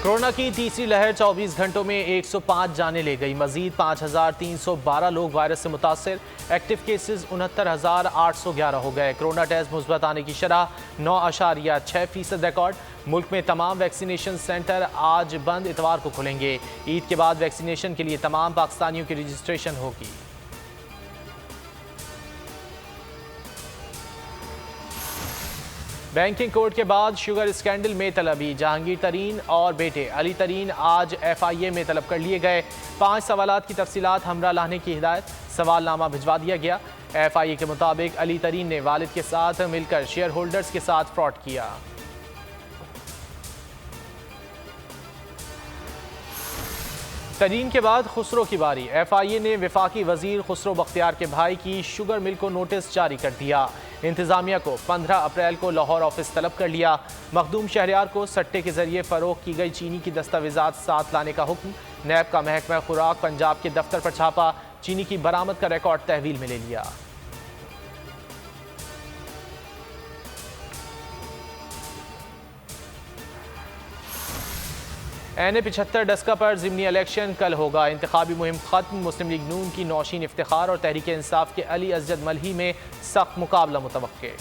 Corona की तीसरी लहर 24 घंटों में 105 जानें ले गई। मजीद 5,312 लोग वायरस से मुतासर। एक्टिव केसेस 69,811 हो गए। कोरोना टेस्ट मुस्बत आने की शरह 9.6% रिकॉर्ड। मुल्क में तमाम वैक्सीनेशन सेंटर आज बंद, इतवार को खुलेंगे। ईद के बाद वैक्सीनेशन के लिए तमाम पाकिस्तानियों की रजिस्ट्रेशन होगी। बैंकिंग कोड के बाद शुगर स्कैंडल में तलबी। जहांगीर तरीन और बेटे अली तरीन आज FIA में तलब कर लिए गए। 5 सवालात की तफसीलात हमरा लाने की हिदायत। सवालनामा भिजवा दिया गया। FIA के मुताबिक अली तरीन ने वालिद के साथ मिलकर शेयर होल्डर्स के साथ फ्रॉड किया। तरीन के बाद खुसरो की बारी। FIA ने वफाकी वजीर खुसरो बख्तियार के भाई की शुगर मिल को नोटिस जारी कर दिया। इंतजामिया को 15 अप्रैल को लाहौर ऑफिस तलब कर लिया। मखदूम शहरियार को सट्टे के जरिए फरोख्त की गई चीनी की दस्तावेजात साथ लाने का हुक्म। नैब का महकमा खुराक पंजाब के दफ्तर पर छापा। चीनी की बरामद का रिकॉर्ड तहवील में ले लिया। NA 75 डस्का पर ज़िमनी इलेक्शन कल होगा। इंतखाबी मुहिम खत्म। मुस्लिम लीग नून की नौशीन इफ्तिखार और तहरीक इंसाफ के अली असजद मलही में सख्त मुकाबला मुतवक्के।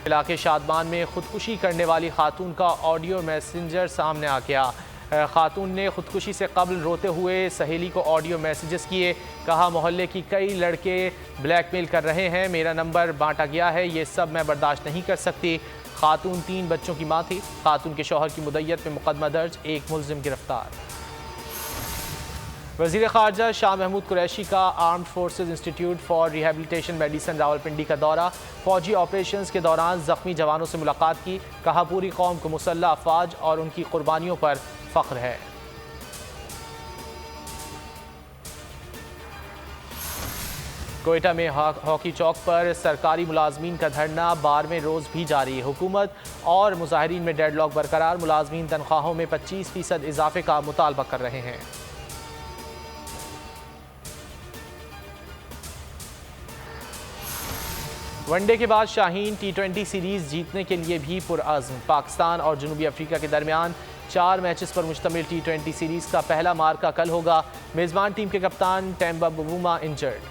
इलाके शादमान में खुदकुशी करने वाली खातून का ऑडियो मैसेंजर सामने आ गया। खातून ने खुदकुशी से कबल रोते हुए सहेली को ऑडियो मैसेजेस किए। कहा, मोहल्ले की कई लड़के ब्लैकमेल कर रहे हैं, मेरा नंबर बांटा गया है, ये सब मैं बर्दाश्त नहीं कर सकती। खातून 3 बच्चों की माँ थी। खातून के शौहर की मुद्दत में मुकदमा दर्ज, एक मुलजिम गिरफ्तार। वज़ीर ख़ारजा शाह महमूद कुरैशी का armed forces institute for rehabilitation medicine Rawalpindi का दौरा। फौजी ऑपरेशंस के दौरान ज़ख्मी जवानों से मुलाकात की। कहा, पूरी कौम को मुसल्लह अफवाज और उनकी कुर्बानियों पर फ़ख्र है। कोयटा में हॉकी चौक पर सरकारी मुलाजमीन का धरना 12वें रोज़ भी जारी। हुकूमत और मुजाहिरीन में डेडलॉक बरकरार। मुलाजमीन तनख्वाहों में 25% इजाफे का मुतालबा कर रहे हैं। वनडे के बाद शाहीन T20 सीरीज़ जीतने के लिए भी पुरअज़्म। पाकिस्तान और जनूबी अफ्रीका के दरमियान 4 मैचेस पर मुश्तमिल T20 सीरीज़ का पहला मार्का कल होगा। मेज़बान टीम के कप्तान टेम्बा बवूमा इंजर्ड।